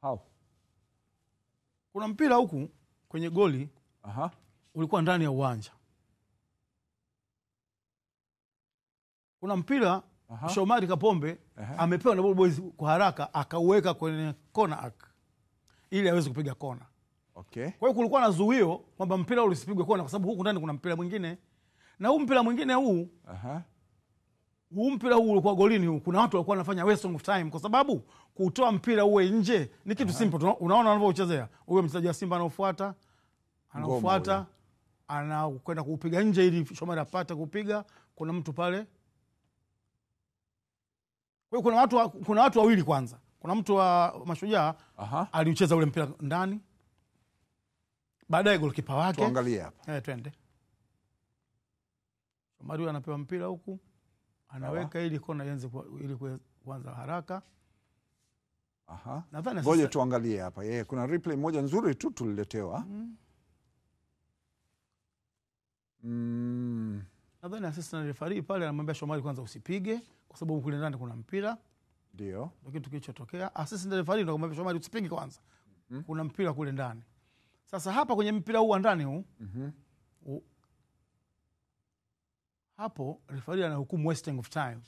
How?
Kuna mpira huku kwenye goli. Ulikuwa ndani ya uwanja. Kuna mpira Shomari Kapombe amepewa na Ball Boys kwa haraka, akauweka kwenye corner arc ili aweze kupiga kona.
Okay.
Kwa hiyo kulikuwa na zuio kwamba mpira usipigwe kona kwa sababu huku ndani kuna mpira mwingine. Na huu mpira mwingine huu huu mpira huu ulikuwa golini huu. Kuna watu walikuwa wanafanya wasting of time kwa sababu kutoa mpira uwe nje ni kitu simple. Unaona wanavyochezea. Huyo mchezaji wa Simba anaofuata anakwenda kuupiga nje ili Shomari apate kupiga. Kuna mtu pale. Kwa hiyo kuna watu wawili kwanza. Kuna mtu wa Mashujaa aliucheza ule mpira ndani. Baadaye goalkeeper wake.
Tuangalie hapa.
Twende. Shomari anapewa mpira huku. Anaweka ili kona ianze ili kuanza haraka.
Nadhani ngoja tuangalie hapa. Kuna replay moja nzuri tu tuliletewa.
Nadhani assistant referee pale anamwambia Shomari kwanza usipige kwa sababu kule ndani kuna mpira.
Ndio.
Lakini kilichotokea assistant referee ndio akamwambia Shomari usipige kwanza. Kuna mpira kule ndani. Sasa hapa kwenye mpira huu ndani huu. Hapo referee anahukumu wasting of time.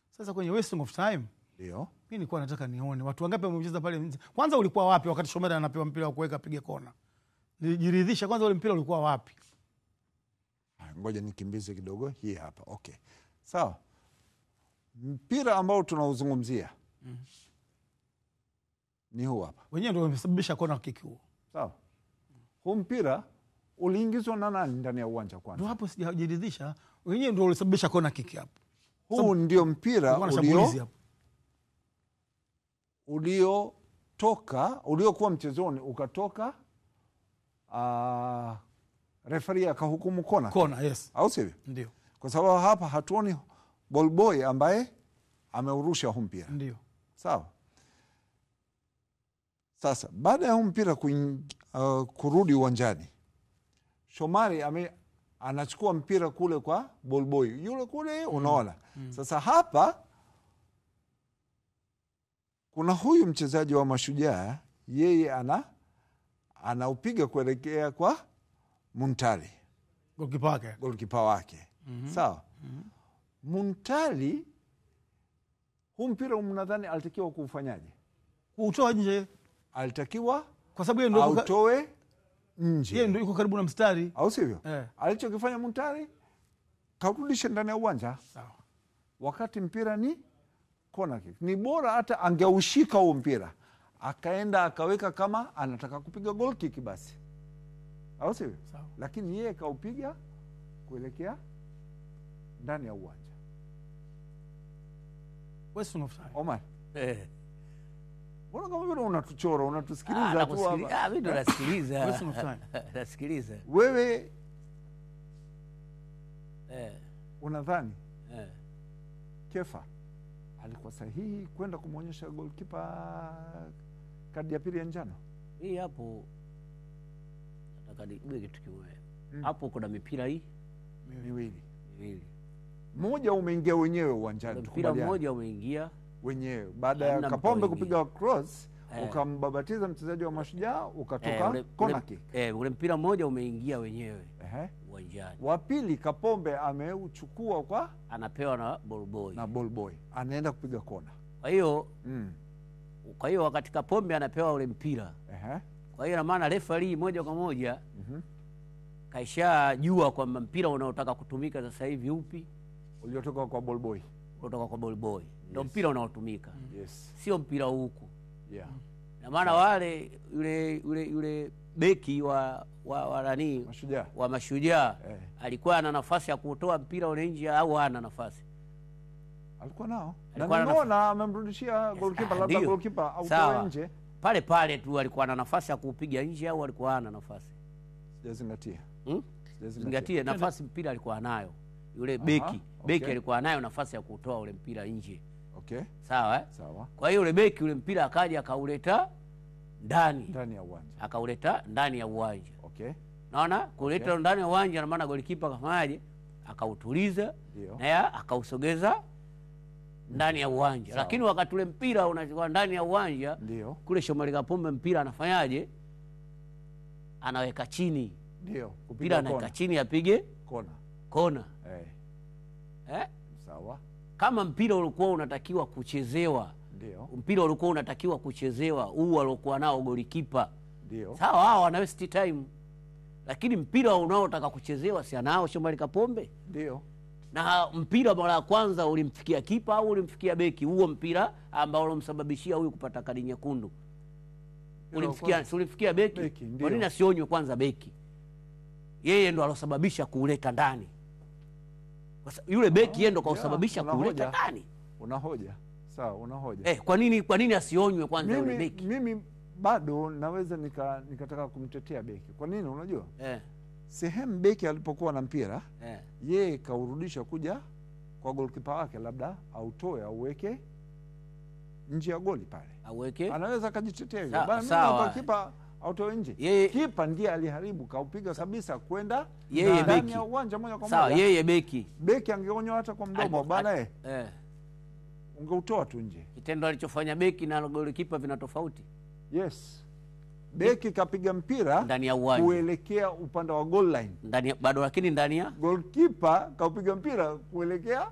Sasa kwenye wasting of time,
ndio
mimi nilikuwa nataka nione watu wangapi wamecheza pale nje. Kwanza ulikuwa wapi wakati Shomari anapewa mpira wa kuweka apige kona? Nijiridhisha kwanza ule mpira ulikuwa wapi.
Ngoja nikimbize kidogo hii hapa. Okay. Sawa. Mpira ambao tunauzungumzia ni huu hapa.
Wenyewe ndio wamesababisha kona kick huo.
Sawa. Huu mpira uliingizwa na nani ndani ya uwanja kwanza?
Ndio hapo sijajiridhisha. Wenyewe ndio walisababisha kona kick hapo.
Huu ndio mpira uliokuwa mchezoni ukatoka referee akahukumu kona.
Kona, yes.
Au sivyo?
Ndio.
Kwa sababu hapa hatuoni ball boy ambaye ameurusha huu mpira.
Ndio.
Sawa. Sasa baada ya huu mpira kurudi uwanjani, Shomari anachukua mpira kule kwa ball boy. Yule kule unaona. Sasa hapa kuna huyu mchezaji wa Mashujaa, yeye anaupiga kuelekea kwa Muntari, goalkeeper wake. Sawa. Muntari huu mpira mnadhani alitakiwa kufanyaje?
Kuutoa nje.
Alitakiwa
kwa sababu yeye ndio
autoe nje.
Yeye ndio yuko karibu na mstari.
Au sivyo? Alichokifanya Muntari karudisha ndani ya uwanja.
Sawa.
Wakati mpira ni corner kick. Ni bora hata angeushika huo mpira, akaenda akaweka kama anataka kupiga goal kick basi. Au sivyo? Lakini yeye kaupiga kuelekea ndani ya uwanja.
Wasting of time.
Omar. Mbona kama vile unatuchora, unatusikiliza tu hapa?
Mimi ndo nasikiliza.
Wasting of time.
Nasikiliza.
Wewe unadhani Kefa alikuwa sahihi kwenda kumwonyesha goalkeeper kadi ya pili ya njano?
Hii hapo nataka nijue kitu kimoja. Hapo kuna mipira hii
miwili.
miwili.
Umeingia wenyewe uwanjani,
mpira mmoja umeingia
wenyewe baada ya Kapombe kupiga cross, ukambabatiza mchezaji wa Mashujaa, ukatoka corner kick.
Ule mpira mmoja umeingia wenyewe uwanjani.
Wa pili Kapombe ameuchukua kwa
anapewa na ball boy.
Anaenda kupiga kona.
Kwa hiyo wakati Kapombe anapewa ule mpira. Kwa hiyo na maana referee moja kwa moja kaisha jua kwamba mpira unaotaka kutumika sasa hivi upi?
Uliotoka kwa ball boy. Ndio mpira unaotumika. Sio mpira huku. Na maana wale yule beki wa nani Mashujaa alikuwa ana nafasi ya kutoa mpira ule nje au hana nafasi? Alikuwa nao. Na nimeona amemrudishia goalkeeper, labda goalkeeper autoe nje.
Pale tu alikuwa na nafasi ya kupiga nje au alikuwa hana nafasi?
Sijazingatia.
Zingatia nafasi mpira alikuwa nayo. Yule beki alikuwa nayo nafasi ya kutoa ule mpira nje. Sawa. Kwa hiyo yule beki ule mpira akaja akauleta ndani
ya uwanja.
Akauleta ndani ya uwanja. Naona kuleta ndani ya uwanja na maana goalkeeper kafanyaje? Akautuliza na akausogeza ndani ya uwanja. Lakini wakati ule mpira unachukua ndani ya uwanja, kule Shomari Kapombe mpira anafanyaje? Anaweka chini. Mpira anaweka chini apige kona.
Sawa.
Kama mpira ulikuwa unatakiwa kuchezewa, mpira ulikuwa unatakiwa kuchezewa huu aliokuwa nao golikipa. Sawa, hao wana waste time. Lakini mpira unaotaka kuchezewa si anao Shomari Kapombe? Na mpira mara ya kwanza ulimfikia kipa au ulimfikia beki? Huo mpira ambao ulomsababishia huyu kupata kadi nyekundu ulimfikia beki. Kwa nini asionywe kwanza beki? Yeye ndo alosababisha kuuleta ndani. Yule beki yeye ndo kausababisha kuuleta ndani.
Unahoja. Sawa, unahoja.
Kwa nini asionywe kwanza yule beki?
Mimi bado naweza nikataka kumtetea beki. Kwa nini unajua? Sehemu beki alipokuwa na mpira, yeye kaurudisha kuja kwa goalkeeper wake, labda autoe au weke nje ya goli pale. Anaweza akajitetea hivyo. Bana mimi goalkeeper autoe nje. Kipa ndiye aliharibu, kaupiga kabisa kwenda ndani ya uwanja moja kwa moja.
Sawa, yeye beki
angeonywa hata kwa mdomo bana ungeutoa tu nje.
Kitendo alichofanya beki na goalkeeper vina tofauti.
Beki kapiga mpira
ndani ya uwanja
kuelekea upande wa goal line.
Lakini ndani ya
goalkeeper kaupiga mpira kuelekea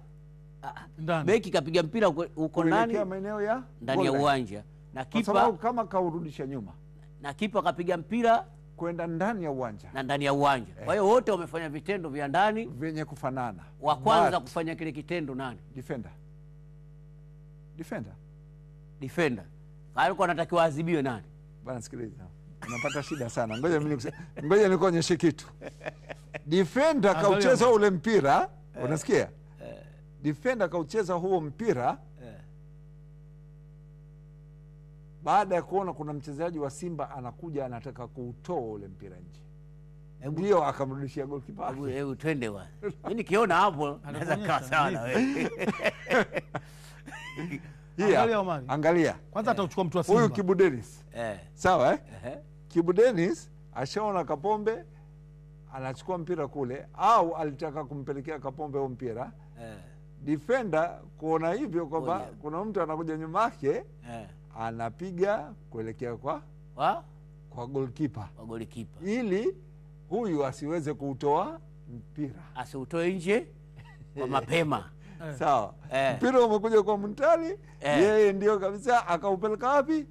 ndani. Beki kapiga mpira huko ndani
kuelekea maeneo ya
ndani ya uwanja. Na kipa
sababu kama kaurudisha nyuma.
Na kipa kapiga mpira
kwenda ndani ya uwanja.
Na ndani ya uwanja. Kwa hiyo wote wamefanya vitendo vya ndani
vyenye kufanana.
Wa kwanza kufanya kile kitendo nani? Defender. Alikuwa anatakiwa adhibiwe nani?
Bana sikiliza. Unapata shida sana. Ngoja nikuonyeshe kitu. Defender kaucheza ule mpira, unasikia? Defender kaucheza huo mpira. Baada ya kuona kuna mchezaji wa Simba anakuja anataka kuutoa ule mpira nje. Ndio akamrudishia goalkeeper.
Hebu twende bwana. Mimi nikiona hapo naweza kaa sawa na wewe.
Angalia.
Kwanza atachukua mtu wa Simba.
Huyu Kibu Dennis. Sawa Kibu Dennis ashaona Kapombe anachukua mpira kule, au alitaka kumpelekea Kapombe huo mpira. Defender kuona hivyo kwamba kuna mtu anakuja nyuma yake, anapiga kuelekea kwa goalkeeper. Ili huyu asiweze kuutoa mpira.
Asiutoe nje kwa mapema.
Sawa. Mpira umekuja kwa Muntari, yeye ndio kabisa akaupeleka wapi?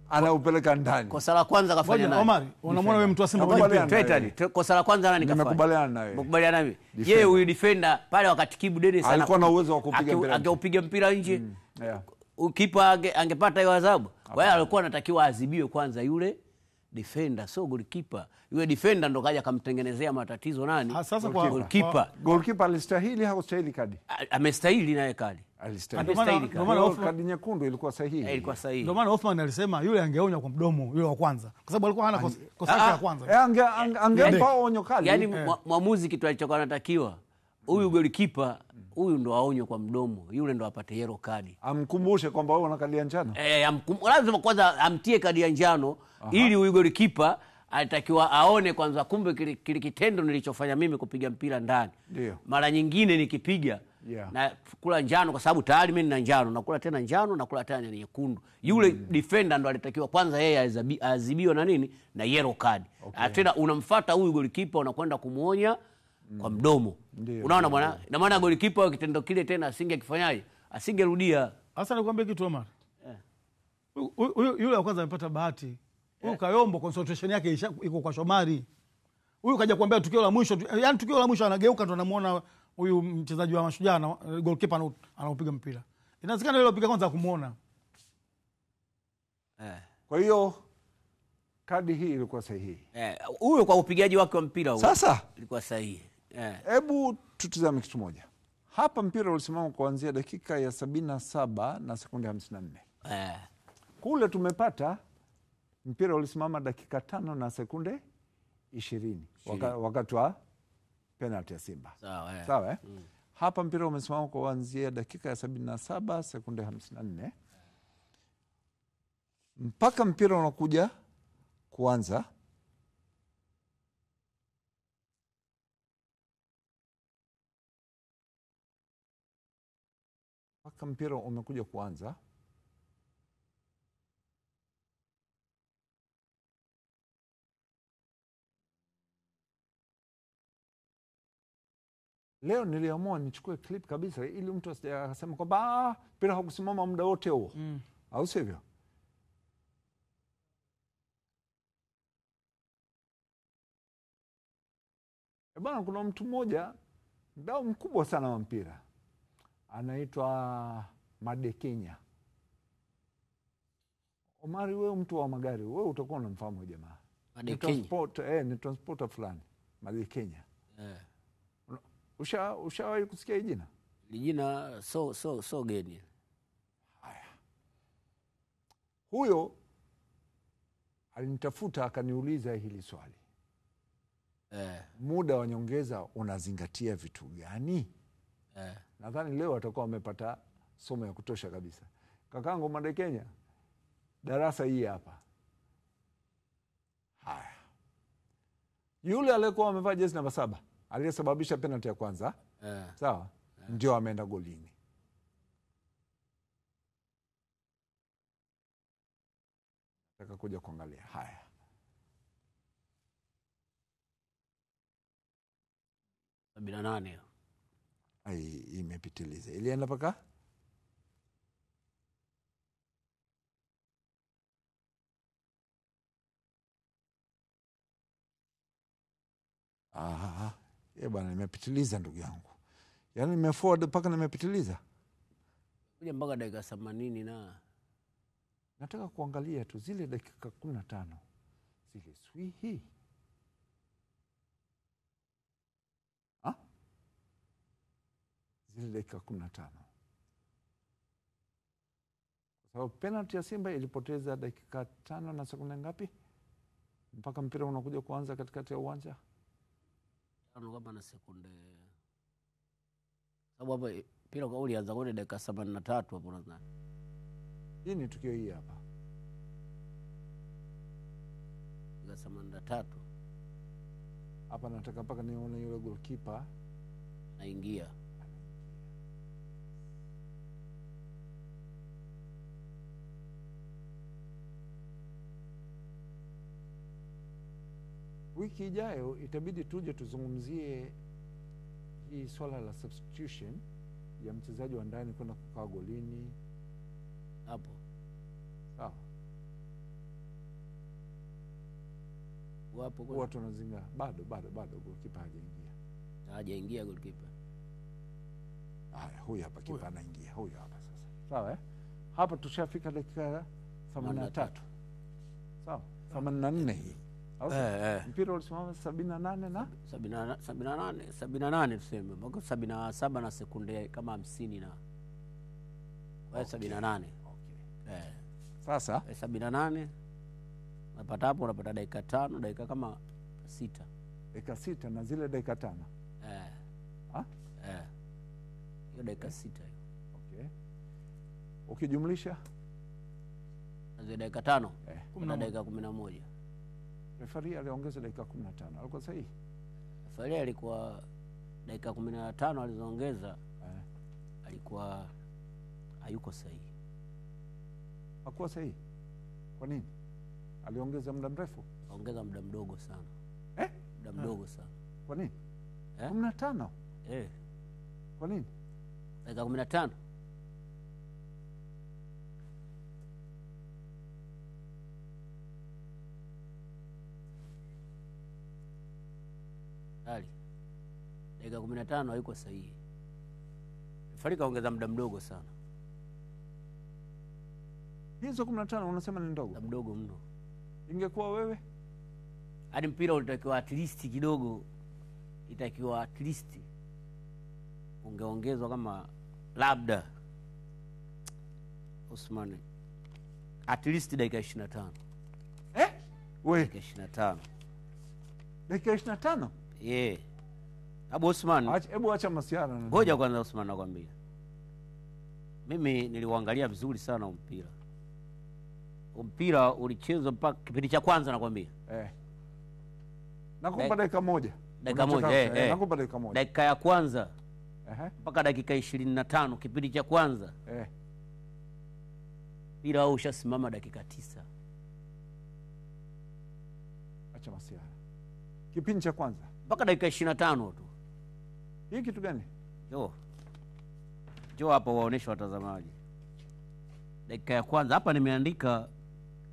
Anaupeleka ndani.
Kosa la kwanza kafanya nani?
Omar, unamwona wewe mtu wa Simba kwenye
mpira. Kosa la kwanza nani kafanya?
Nimekubaliana na wewe.
Mkubaliana nami. Yeye huyu defender pale wakati Kibu Dennis
alikuwa na uwezo wa kupiga mpira.
Angeupiga mpira nje. Kipa angepata hiyo adhabu. Wao alikuwa anatakiwa adhibiwe kwanza yule defender, so goalkeeper. Yule defender ndo kaja kamtengenezea matatizo nani?
Sasa kwa
goalkeeper.
Goalkeeper alistahili au hastahili kadi?
Amestahili naye kadi.
Alistahili. Ndio maana kadi nyekundu ilikuwa sahihi.
Ilikuwa sahihi.
Ndio maana Othman alisema yule angeonywa kwa mdomo yule wa kwanza. Kwa sababu alikuwa hana kosa ya kwanza.
Angempa onyo kali.
Yaani mwamuzi kitu alichokuwa anatakiwa huyu goalkeeper huyu ndo aonywe kwa mdomo, yule ndo apate yellow card.
Amkumbushe kwamba wewe una kadi ya njano.
Lazima kwanza amtie kadi ya njano ili huyu golikipa alitakiwa aone kwanza, kumbe kile kitendo nilichofanya mimi kupiga mpira ndani.
Ndio.
Mara nyingine nikipiga na kula njano, kwa sababu tayari mimi nina njano, nakula tena njano, nakula tena nyekundu. Yule defender ndo alitakiwa kwanza yeye azibiwe na nini, na yellow card. Tena unamfuata huyu golikipa, unakwenda kumuonya kwa mdomo. Unaona bwana? Na maana golikipa kitendo kile tena asingekifanyaje? Asingerudia.
Sasa nikwambie kitu Omar. Yule wa kwanza amepata bahati. Huyu Kayombo concentration yake iko kwa Shomari. Huyu kaja kuambia tukio la mwisho, yani tukio la mwisho anageuka ndo anamuona huyu mchezaji wa Mashujaa na goalkeeper anaopiga mpira. Inawezekana yule apiga kwanza kumuona.
Kwa hiyo kadi hii ilikuwa sahihi.
Huyo kwa upigaji wake wa mpira huo.
Sasa
ilikuwa sahihi.
Hebu tutizame kitu moja. Hapa mpira ulisimama kuanzia dakika ya 77 na sekunde 54. Kule tumepata mpira ulisimama dakika 5 na sekunde 20 wakati wa penalty ya Simba. Sawa. Hapa mpira umesimama kuanzia dakika ya 77 sekunde 54 mpaka mpira unakuja kuanza mpira umekuja kuanza leo. Niliamua nichukue clip kabisa ili mtu aseme kwamba mpira hakusimama muda wote huo. Au sivyo? Bwana, kuna mtu mmoja mdau mkubwa sana wa mpira anaitwa Madekenya. Omari, wewe mtu wa magari, wewe utakuwa unamfahamu jamaa.
Madekenya.
Ni transporter fulani. Madekenya. Ushawahi kusikia hii jina?
Jina so geni.
Haya. Huyo alinitafuta akaniuliza hili swali. Muda wa nyongeza unazingatia vitu gani? Nadhani leo watakuwa wamepata somo ya kutosha kabisa. Kakangu Madekenya, darasa hii hapa. Haya. Yule aliyekuwa amevaa jezi namba 7, aliyesababisha penalty ya kwanza, sawa? Ndio ameenda golini. Nataka kuja kuangalia. Haya.
Sabina 8.
Imepitiliza. Ilienda paka? Bwana, nimepitiliza ndugu yangu. Yaani nimeforward paka nimepitiliza.
Kuja mpaka dakika 80 na.
Nataka kuangalia tu zile dakika 15. Zile swihi. Zile dakika 15. Kwa sababu penalty ya Simba ilipoteza dakika 5 na sekunde ngapi? Mpaka mpira unakuja kuanza katikati ya uwanja.
5 kama na sekunde. Sababu hapa mpira kwa ulianza kwa dakika 73 hapo nadhani.
Hii ni tukio hii hapa.
Dakika 73.
Hapa nataka paka nione yule goalkeeper
naingia.
Wiki ijayo itabidi tuje tuzungumzie hii swala la substitution ya mchezaji wa ndani kwenda kukaa golini
hapo.
Sawa.
Wapo
kwa watu wanazinga bado goalkeeper hajaingia.
Hajaingia goalkeeper.
Haya, huyu hapa kipa anaingia. Huyu hapa sasa. Sawa Hapa tushafika dakika 83. Sawa? 84 hii. Mpira ulisimama 78 na
78 tuseme. Mpaka 77 na sekunde kama 50 na. Kwa 78.
Sasa
78 unapata hapo, unapata dakika 5, dakika kama 6.
Dakika 6 na zile dakika 5.
dakika 6 hiyo.
Okay. Ukijumlisha
Zile dakika 5
11.
dakika 11.
refari aliongeza dakika 15. Alikuwa sahihi?
Refari alikuwa dakika 15 alizoongeza alikuwa hayuko sahihi.
Hakuwa sahihi. Kwa nini? Aliongeza muda mrefu?
Ongeza muda mdogo sana. Muda mdogo sana.
Kwa nini? 15. Kwa nini?
Dakika 15. Dakika 15 haiko sahihi. Refari kaongeza muda mdogo sana.
Hizo 15 unasema ni ndogo?
Muda mdogo mno.
Ingekuwa wewe?
Hadi mpira ulitakiwa at least kidogo, itakiwa at least ungeongezwa kama labda Osman at least dakika 25.
Wewe
Dakika 25.
dakika 25?
Abu Osman,
Hebu acha masiara.
Ngoja kwanza Osman, nakwambia. Mimi niliuangalia vizuri sana mpira. Mpira ulichezwa mpaka kipindi cha kwanza, nakwambia.
Nakupa dakika moja.
Dakika moja,
nakupa dakika moja.
Dakika ya kwanza mpaka dakika 25 kipindi cha kwanza. Mpira au ushasimama dakika 9.
Acha masiara. Kipindi cha kwanza
mpaka dakika 25 tu.
Hii kitu gani?
Jo hapa waonesha watazamaji. Dakika ya kwanza hapa nimeandika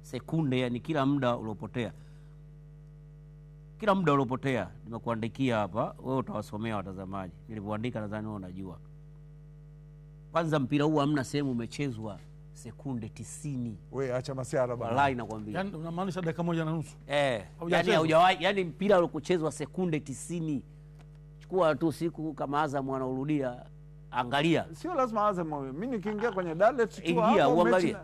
sekunde, yani kila muda uliopotea. Kila muda uliopotea nimekuandikia hapa, wewe utawasomea watazamaji. Nilipoandika nadhani wewe unajua. Kwanza mpira huu hamna sehemu umechezwa sekunde 90.
Wewe acha masiara bwana.
Wallahi nakwambia.
Yaani unamaanisha dakika 1.5?
Yaani haujawahi, yani mpira uliokuchezwa sekunde 90. Chukua tu siku kama Azam anarudia, angalia.
Sio lazima Azam. Mimi nikiingia kwenye Dalet tu
ingia uangalie.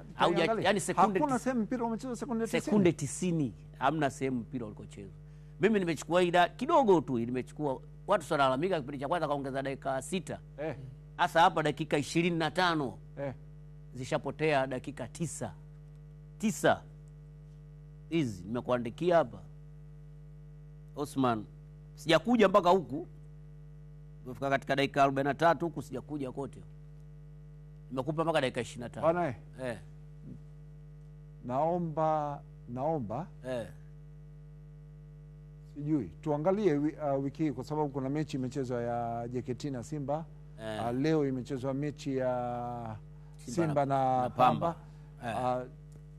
Yani sekunde, hakuna sehemu mpira umechezwa sekunde 90.
Sekunde 90 hamna sehemu mpira ulikochezwa. Mimi nimechukua ida kidogo tu, nimechukua watu wanalalamika kipindi cha kwanza kaongeza dakika 6. Hasa hapa dakika 25. Zishapotea dakika 9. 9. Hizi nimekuandikia hapa. Osman, sijakuja mpaka huku. Nimefika katika dakika 43 huku, sijakuja kote. Nimekupa mpaka dakika 25.
Bwana naomba sijui tuangalie wiki hii, kwa sababu kuna mechi imechezwa ya JKT na Simba. Leo imechezwa mechi ya Simba na Pamba.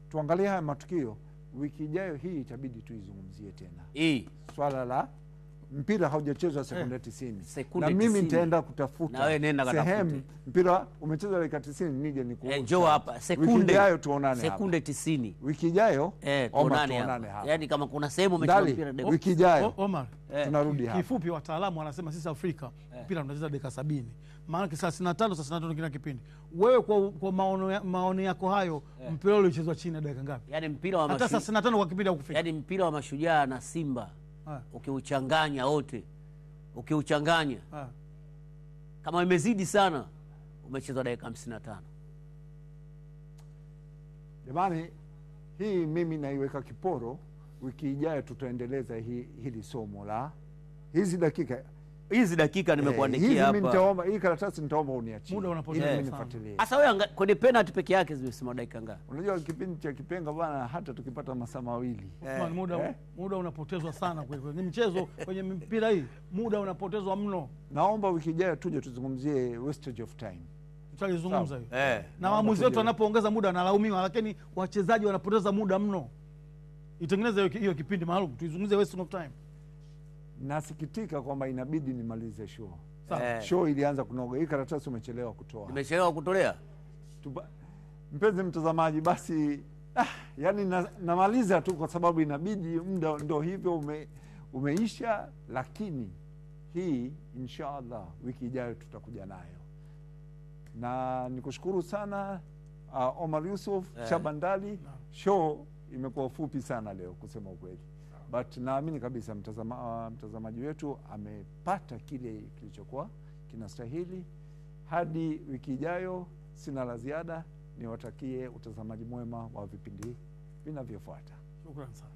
Tuangalie haya matukio. Wiki ijayo hii itabidi tuizungumzie tena. Swala la mpira haujachezwa sekunde 90. Na mimi nitaenda kutafuta.
Na wewe nenda
sehemu mpira umechezwa dakika 90 nije nikuone.
Njoo hapa sekunde.
Wiki ijayo tuonane hapa.
Sekunde 90.
Wiki ijayo
tuonane hapa. Yaani kama kuna sehemu umechezwa mpira
dakika wiki ijayo
Omar,
tunarudi hapa.
Kifupi wataalamu wanasema sisi Afrika mpira tunacheza dakika 70. Maana 35 kila kipindi. Wewe kwa maoni yako hayo mpira ule ulichezwa chini ya dakika ngapi?
Yaani mpira wa
hata 35 kwa kipindi hakufika.
Yaani mpira wa Mashujaa na Simba ukiuchanganya wote, ukiuchanganya kama imezidi sana umechezwa dakika 55.
Jamani, hii mimi naiweka kiporo. Wiki ijayo tutaendeleza hili somo la hizi dakika
nimekuandikia hapa.
Mimi nitaomba hii karatasi, nitaomba uniachie.
Muda unapotea.
Sasa wewe kwenye penalty peke yake zimesema dakika ngapi?
Unajua kipindi cha kipenga bwana, hata tukipata masaa mawili
muda unapotezwa sana kwa hivyo. Ni mchezo kwenye mpira hii, muda unapotezwa mno.
Naomba wiki ijayo tuje tuzungumzie wastage of time.
Tutalizungumza hiyo. Na waamuzi wetu wanapoongeza muda wanalaumiwa, lakini wachezaji wanapoteza muda mno. Itengeneze hiyo kipindi maalum tuizungumzie wastage of time.
Nasikitika kwamba inabidi nimalize show. Show ilianza kunoga. Hii karatasi umechelewa kutoa.
Nimechelewa kutolea.
Mpenzi mtazamaji, basi yani namaliza tu kwa sababu inabidi, muda ndio hivyo umeisha, lakini hii inshallah wiki ijayo tutakuja nayo. Na nikushukuru sana Omar Yusuf Shabandali. Show imekuwa fupi sana leo kusema ukweli. But naamini kabisa mtazamaji wetu amepata kile kilichokuwa kinastahili. Hadi wiki ijayo, sina la ziada. Niwatakie utazamaji mwema wa vipindi vinavyofuata.
Shukrani sana.